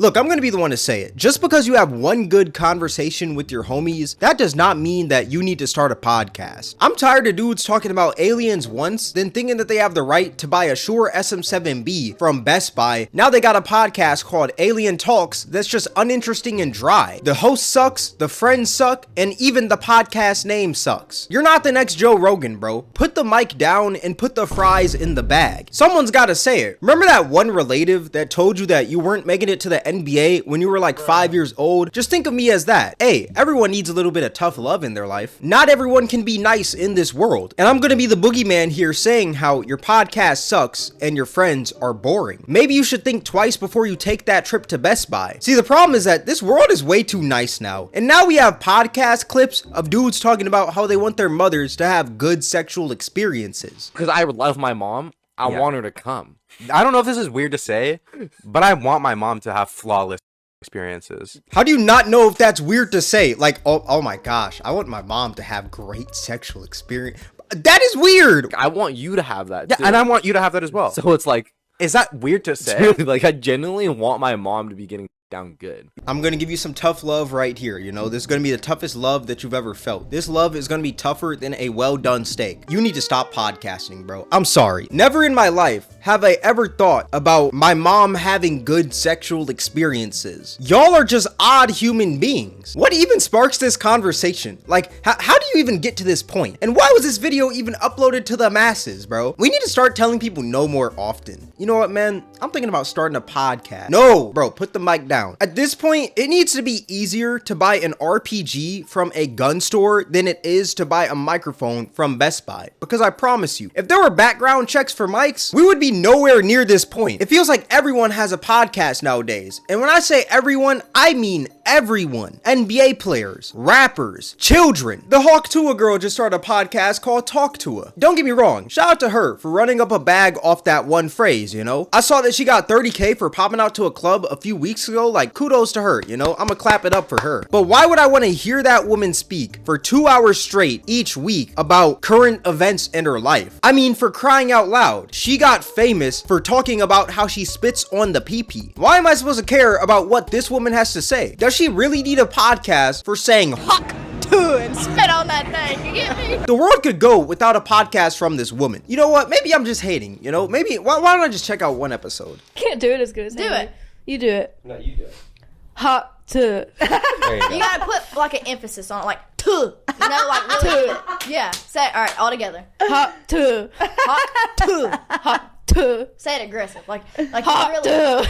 Look, I'm gonna be the one to say it. Just because you have one good conversation with your homies, that does not mean that you need to start a podcast. I'm tired of dudes talking about aliens once, then thinking that they have the right to buy a Shure SM7B from Best Buy. Now they got a podcast called Alien Talks that's just uninteresting and dry. The host sucks, the friends suck, and even the podcast name sucks. You're not the next Joe Rogan, bro. Put the mic down and put the fries in the bag. Someone's gotta say it. Remember that one relative that told you that you weren't making it to the NBA when you were like 5 years old? Just think of me as that. Hey, everyone needs a little bit of tough love in their life. Not everyone can be nice in this world. And I'm gonna be the boogeyman here saying how your podcast sucks and your friends are boring. Maybe you should think twice before you take that trip to Best Buy. See, the problem is that this world is way too nice now. And now we have podcast clips of dudes talking about how they want their mothers to have good sexual experiences. Because I love my mom, I want her to come. I don't know if this is weird to say, but I want my mom to have flawless experiences. How do you not know if that's weird to say? Like, oh my gosh, I want my mom to have great sexual experience. That is weird. I want you to have that, Yeah, too. and I want you to have that as well. So it's like, Is that weird to say? really, like, I genuinely want my mom to be getting down good. I'm gonna give you some tough love right here. You know, this is gonna be the toughest love that you've ever felt. This love is gonna be tougher than a well-done steak. You need to stop podcasting, bro. I'm sorry. Never in my life have I ever thought about my mom having good sexual experiences. Y'all are just odd human beings. What even sparks this conversation? Like, how do you even get to this point? And why was this video even uploaded to the masses, bro? We need to start telling people no more often. You know what, man? I'm thinking about starting a podcast. No, bro, put the mic down. At this point, it needs to be easier to buy an RPG from a gun store than it is to buy a microphone from Best Buy. Because I promise you, if there were background checks for mics, we would be nowhere near this point. It feels like everyone has a podcast nowadays. And when I say everyone, I mean everyone. NBA players, rappers, children. The Hawk Tuah girl just started a podcast called Talk Tuah. Don't get me wrong, shout out to her for running up a bag off that one phrase, you know? I saw that she got 30K for popping out to a club a few weeks ago. Like, kudos to her, you know? I'ma clap it up for her. But why would I want to hear that woman speak for 2 hours straight each week about current events in her life? I mean, for crying out loud, she got famous for talking about how she spits on the pee-pee. Why am I supposed to care about what this woman has to say? Does she really need a podcast for saying Hawk Tuah and spit on that thing? You get me? The world could go without a podcast from this woman. You know what? Maybe I'm just hating, you know? Maybe, why don't I just check out one episode? Can't do it as good as Do him. it. You do it. No, you do it. Hawk Tuah. There you go. You gotta put like an emphasis on it, like tuh. You know, like really. Yeah. Say it. All right, all together. Hawk Tuah. Hawk tuh. Hawk Tuah. Say it aggressive, like Hawk really. Tuah.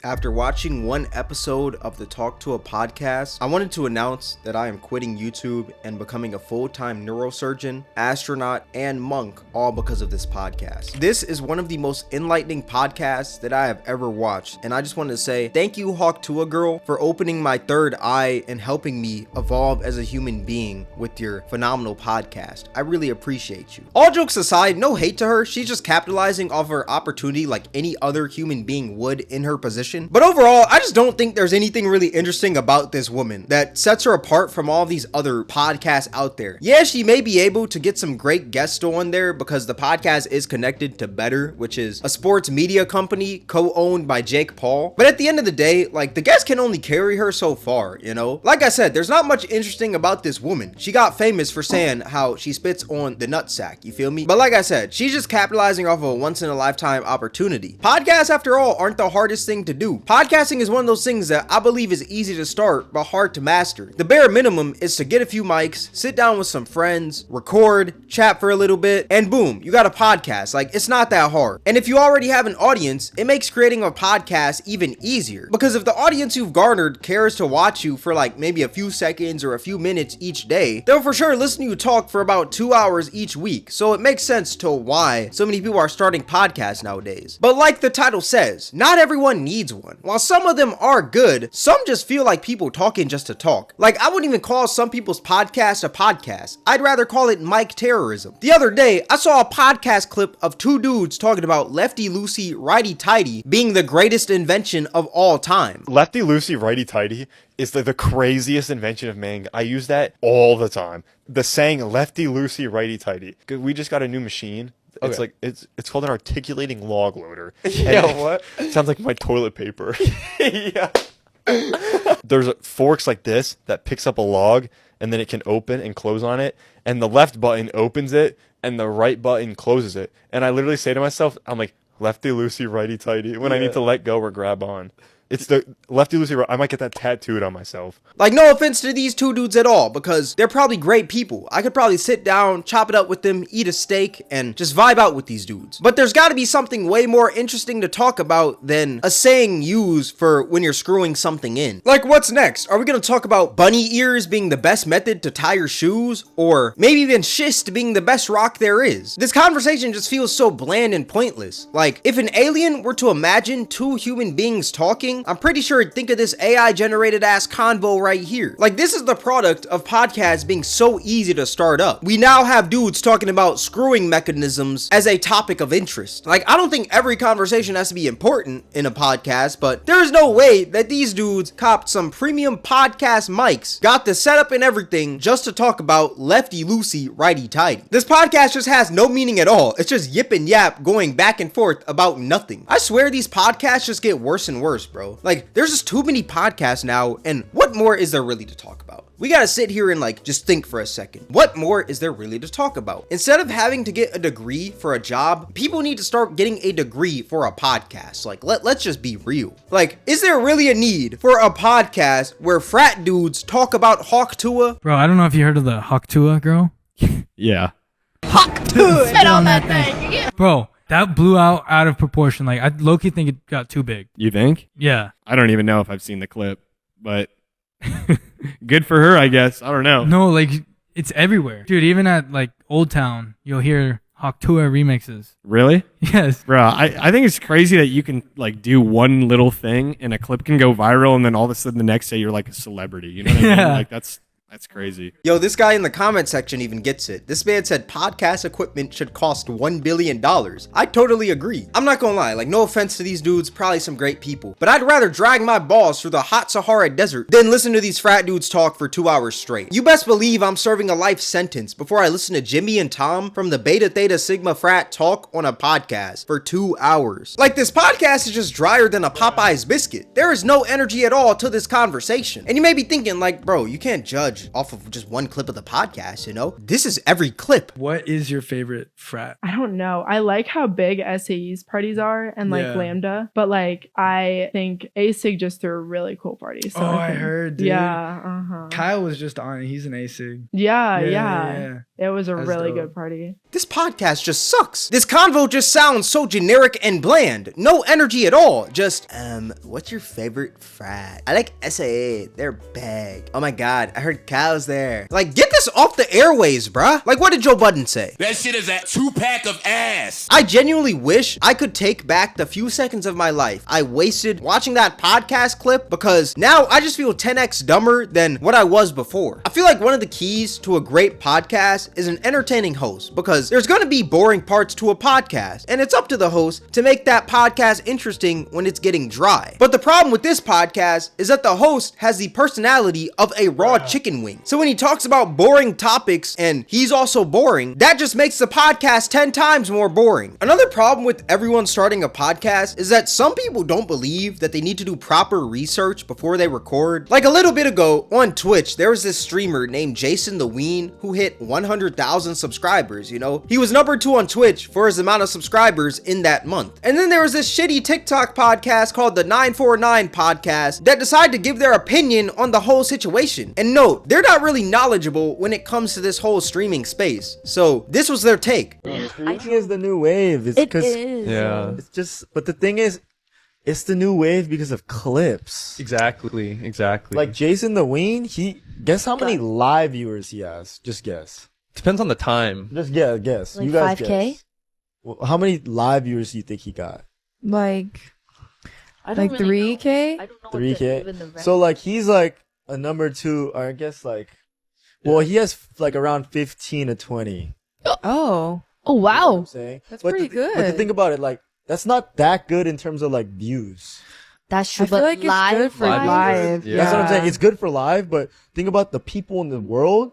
After watching one episode of the Talk Tuah podcast, I wanted to announce that I am quitting YouTube and becoming a full-time neurosurgeon, astronaut, and monk, all because of this podcast. This is one of the most enlightening podcasts that I have ever watched, and I just wanted to say thank you, Hawk Tuah girl, for opening my third eye and helping me evolve as a human being with your phenomenal podcast. I really appreciate you. All jokes aside, no hate to her. She's just capitalizing off her opportunity like any other human being would in her position. But overall, I just don't think there's anything really interesting about this woman that sets her apart from all these other podcasts out there. Yeah, she may be able to get some great guests on there because the podcast is connected to Better, which is a sports media company co-owned by Jake Paul. But at the end of the day, like, the guests can only carry her so far, you know? Like I said, there's not much interesting about this woman. She got famous for saying how she spits on the nutsack, you feel me? But like I said, she's just capitalizing off of a once-in-a-lifetime opportunity. Podcasts, after all, aren't the hardest thing to do. Podcasting is one of those things that I believe is easy to start but hard to master. The bare minimum is to get a few mics, sit down with some friends, record, chat for a little bit, and boom, you got a podcast. Like, it's not that hard. And if you already have an audience, it makes creating a podcast even easier. Because if the audience you've garnered cares to watch you for like maybe a few seconds or a few minutes each day, they'll for sure listen to you talk for about 2 hours each week. So it makes sense to why so many people are starting podcasts nowadays. But like the title says, not everyone needs one. While some of them are good, some just feel like people talking just to talk. Like, I wouldn't even call some people's podcast a podcast. I'd rather call it mic terrorism. The other day, I saw a podcast clip of two dudes talking about lefty loosey, righty tighty being the greatest invention of all time. Lefty loosey, righty tighty is the craziest invention of man. I use that all the time. The saying lefty loosey, righty tighty. We just got a new machine It's Okay. like it's called an articulating log loader. Yeah, And what? It sounds like my toilet paper. Yeah. There's forks like this that picks up a log and then it can open and close on it, and the left button opens it and the right button closes it. And I literally say to myself, I'm like, lefty loosey, righty tighty when I need to let go or grab on. It's the lefty loosey. I might get that tattooed on myself. Like, no offense to these two dudes at all, because they're probably great people. I could probably sit down, chop it up with them, eat a steak, and just vibe out with these dudes. But there's gotta be something way more interesting to talk about than a saying used for when you're screwing something in. Like, what's next? Are we gonna talk about bunny ears being the best method to tie your shoes? Or maybe even schist being the best rock there is? This conversation just feels so bland and pointless. Like, if an alien were to imagine two human beings talking, I'm pretty sure it'd think of this AI generated ass convo right here. Like, this is the product of podcasts being so easy to start up. We now have dudes talking about screwing mechanisms as a topic of interest. Like, I don't think every conversation has to be important in a podcast, but there's no way that these dudes copped some premium podcast mics, got the setup and everything just to talk about lefty loosey, righty tighty. This podcast just has no meaning at all. It's just yip and yap going back and forth about nothing. I swear these podcasts just get worse and worse, bro. Like, there's just too many podcasts now, and what more is there really to talk about? We gotta sit here and like just think for a second. What more is there really to talk about? Instead of having to get a degree for a job, people need to start getting a degree for a podcast. Like, let's just be real. Like, is there really a need for a podcast where frat dudes talk about Hawk Tuah? Bro, I don't know if you heard of the Hawk Tuah girl. Yeah. Spit on that thing. Yeah. Bro, that blew out of proportion. Like, I low-key think it got too big. You think? Yeah. I don't even know if I've seen the clip, but good for her, I guess. I don't know. No, like, it's everywhere. Dude, even at, like, Old Town, you'll hear Hawk Tuah remixes. Really? Yes. Bro, I think it's crazy that you can like do one little thing and a clip can go viral and then all of a sudden the next day you're like a celebrity. You know what I mean? Yeah. Like that's crazy. Yo, this guy in the comment section even gets it. This man said podcast equipment should cost $1 billion. I totally agree. I'm not gonna lie, like, no offense to these dudes, probably some great people, but I'd rather drag my balls through the hot Sahara desert than listen to these frat dudes talk for 2 hours straight. You best believe I'm serving a life sentence before I listen to Jimmy and Tom from the Beta Theta Sigma frat talk on a podcast for 2 hours. Like, this podcast is just drier than a Popeye's biscuit. There is no energy at all to this conversation. And you may be thinking, like, bro, you can't judge off of just one clip of the podcast, you know? This is every clip. What is your favorite frat? I don't know. I like how big SAE's parties are and like Yeah. Lambda, but like I think ASIG just threw a really cool party. So Oh, I think- heard, dude. Yeah. Uh-huh. Kyle was just on it. He's an ASIG. Yeah. It was a That's really dope. good party. This podcast just sucks. This convo just sounds so generic and bland. No energy at all. Just, what's your favorite frat? I like SAA. They're big. Oh my god, I heard Kyle's there. Like, get this off the airways, bruh. Like, what did Joe Budden say? That shit is a 2-pack of ass. I genuinely wish I could take back the few seconds of my life I wasted watching that podcast clip, because now I just feel 10x dumber than what I was before. I feel like one of the keys to a great podcast is an entertaining host, because there's gonna be boring parts to a podcast, and it's up to the host to make that podcast interesting when it's getting dry. But the problem with this podcast is that the host has the personality of a raw chicken wing. So when he talks about boring topics and he's also boring, that just makes the podcast 10 times more boring. Another problem with everyone starting a podcast is that some people don't believe that they need to do proper research before they record. Like, a little bit ago on Twitch, there was this streamer named Jason the Ween who hit 100,000 subscribers, you know? He was number 2 on Twitch for his amount of subscribers in that month. And then there was this shitty TikTok podcast called the 949 podcast that decided to give their opinion on the whole situation. And no, they're not really knowledgeable when it comes to this whole streaming space. So this was their take. Streaming is the new wave. It's It 'cause is. Yeah. It's just, but the thing is, it's the new wave because of clips. Exactly. Like Jason the Ween, guess how many live viewers he has? Just guess. Depends on the time. Just guess. Like you guys 5K? guess. Well, how many live viewers do you think he got? Like I don't like really know. 3K? I don't know what the- 3K. even the rank- So like he's like a number 2, or I guess like, well, he has like around 15 to 20. Oh, Oh You know what wow. I'm saying? That's But pretty But to good. think about it, like that's not that good in terms of like views. That's true, I feel but like it's live, good for Live is live. good, yeah. That's what I'm saying. It's good for live, but think about the people in the world.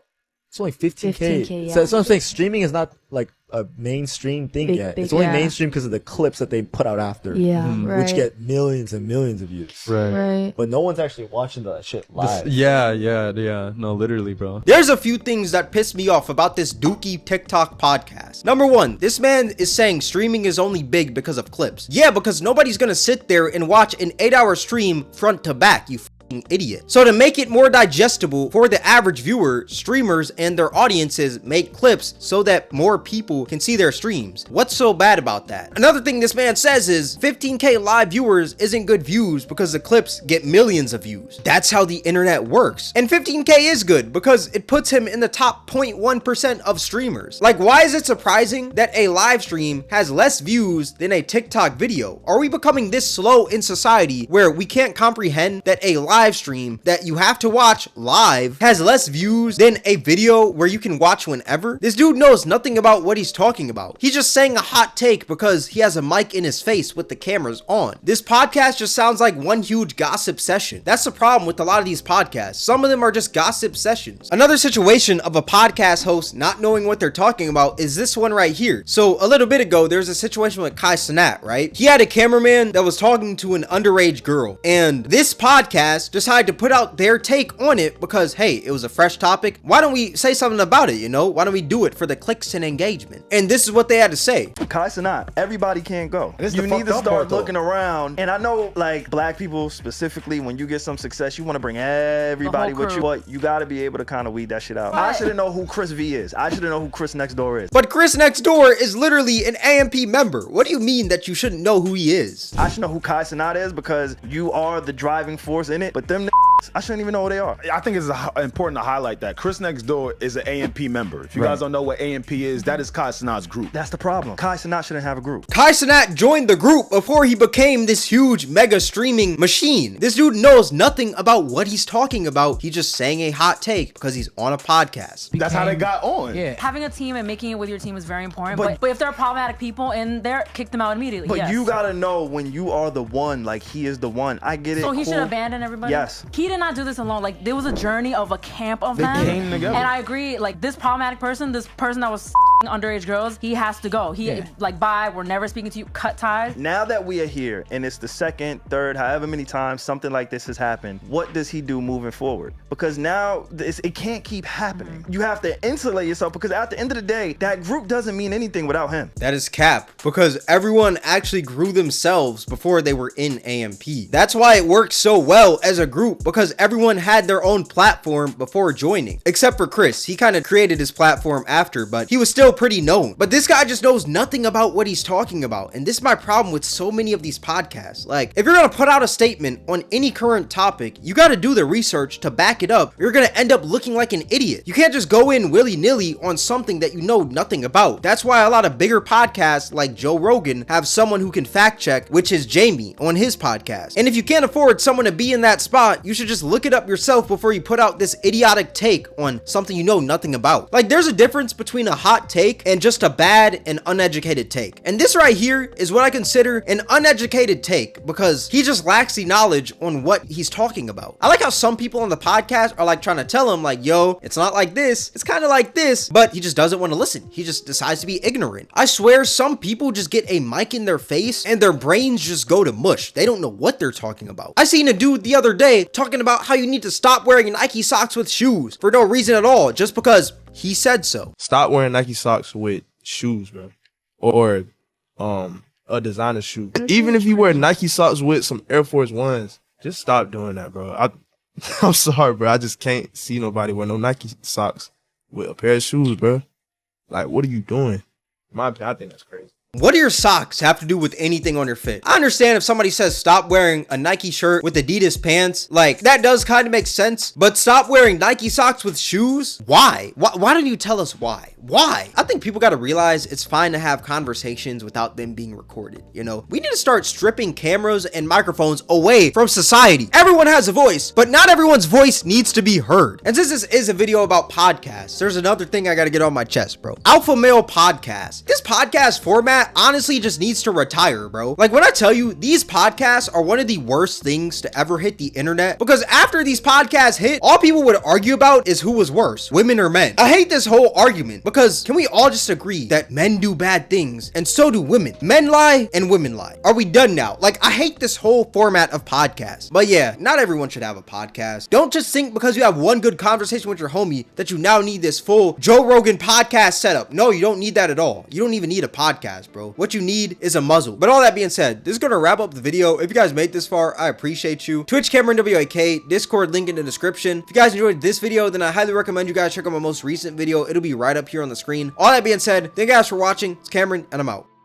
It's only 15K. 15K, yeah. So that's what I'm saying. Streaming is not like a mainstream thing Big, yet. big, It's only yeah. mainstream because of the clips that they put out after. Yeah, right. Which get millions and millions of views. right. But no one's actually watching that shit live. Yeah. No, literally, bro. There's a few things that piss me off about this Dookie TikTok podcast. Number one, this man is saying streaming is only big because of clips. Yeah, because nobody's gonna sit there and watch an 8-hour stream front to back, you idiot. So to make it more digestible for the average viewer, streamers and their audiences make clips so that more people can see their streams. What's so bad about that? Another thing this man says is 15K live viewers isn't good views because the clips get millions of views. That's how the internet works. And 15K is good because it puts him in the top 0.1% of streamers. Like, why is it surprising that a live stream has less views than a TikTok video? Are we becoming this slow in society where we can't comprehend that a live stream that you have to watch live has less views than a video where you can watch whenever? This dude knows nothing about what he's talking about. He's just saying a hot take because he has a mic in his face with the cameras on. This podcast just sounds like one huge gossip session. That's the problem with a lot of these podcasts. Some of them are just gossip sessions. Another situation of a podcast host not knowing what they're talking about is this one right here. So a little bit ago, there's a situation with Kai Cenat, right? He had a cameraman that was talking to an underage girl, and this podcast decided to put out their take on it because, hey, it was a fresh topic. Why don't we say something about it, you know? Why don't we do it for the clicks and engagement? And this is what they had to say. Kai Cenat, everybody can't go. This is You the need fucked to up start part, though. looking around. And I know, like, black people specifically, when you get some success, you want to bring everybody with you. But you got to be able to kind of weed that shit out. I should have known who Chris V is. I should have known who Chris Next Door is. But Chris Next Door is literally an AMP member. What do you mean that you shouldn't know who he is? I should know who Kai Cenat is because you are the driving force in it. But them I shouldn't even know who they are. I think it's important to highlight that Chris Next Door is an AMP member. If you guys don't know what AMP is, that is Kai Cenat's group. That's the problem. Kai Cenat shouldn't have a group. Kai Cenat joined the group before he became this huge mega streaming machine. This dude knows nothing about what he's talking about. He's just saying a hot take because he's on a podcast. That's how they got on. Yeah. Having a team and making it with your team is very important. But if there are problematic people in there, kick them out immediately. But you gotta know when you are the one, like he is the one. I get it. So he cool. should abandon everybody? Yes. He did not do this alone. Like, there was a journey of a camp of them. They came together. And I agree, like, this problematic person, this person that was underage girls, he has to go. Like, bye, we're never speaking to you, cut ties. Now that we are here, and it's the second, third, however many times something like this has happened, what does he do moving forward? Because now, it can't keep happening. You have to insulate yourself, because at the end of the day, that group doesn't mean anything without him. That is cap, because everyone actually grew themselves before they were in AMP. That's why it works so well as a group, because everyone had their own platform before joining. Except for Chris. He kind of created his platform after, but he was still pretty known. But this guy just knows nothing about what he's talking about. And this is my problem with so many of these podcasts. Like, if you're gonna put out a statement on any current topic, you gotta do the research to back it up. You're gonna end up looking like an idiot. You can't just go in willy-nilly on something that you know nothing about. That's why a lot of bigger podcasts like Joe Rogan have someone who can fact check, which is Jamie on his podcast. And if you can't afford someone to be in that spot, you should just look it up yourself before you put out this idiotic take on something you know nothing about. Like, there's a difference between a hot take and just a bad and uneducated take. And this right here is what I consider an uneducated take, because he just lacks the knowledge on what he's talking about. I like how some people on the podcast are like trying to tell him like, yo, it's not like this, it's kind of like this, but he just doesn't want to listen. He just decides to be ignorant. I swear some people just get a mic in their face and their brains just go to mush. They don't know what they're talking about. I seen a dude the other day talking about how you need to stop wearing Nike socks with shoes for no reason at all, just because he said so. Stop wearing Nike socks with shoes, bro. Or a designer shoe. Even if you wear Nike socks with some Air Force Ones, just stop doing that, bro. I'm sorry, bro. I just can't see nobody wear no Nike socks with a pair of shoes, bro. Like, what are you doing? I think that's crazy. What do your socks have to do with anything on your fit? I understand if somebody says stop wearing a Nike shirt with Adidas pants, like that does kind of make sense, but stop wearing Nike socks with shoes? Why? Why don't you tell us why? Why? I think people got to realize it's fine to have conversations without them being recorded, you know? We need to start stripping cameras and microphones away from society. Everyone has a voice, but not everyone's voice needs to be heard. And since this is a video about podcasts, there's another thing I got to get on my chest, bro. Alpha Male Podcast. This podcast format that honestly just needs to retire, bro. Like, when I tell you, these podcasts are one of the worst things to ever hit the internet, because after these podcasts hit, all people would argue about is who was worse, women or men. I hate this whole argument, because can we all just agree that men do bad things and so do women? Men lie and women lie. Are we done now? Like, I hate this whole format of podcasts. But yeah, not everyone should have a podcast. Don't just think because you have one good conversation with your homie that you now need this full Joe Rogan podcast setup. No, you don't need that at all. You don't even need a podcast, bro. What you need is a muzzle. But all that being said, this is gonna wrap up the video. If you guys made this far, I appreciate you. Twitch, Cameron WAK, Discord link in the description. If you guys enjoyed this video, then I highly recommend you guys check out my most recent video. It'll be right up here on the screen. All that being said, thank you guys for watching. It's Cameron, and I'm out.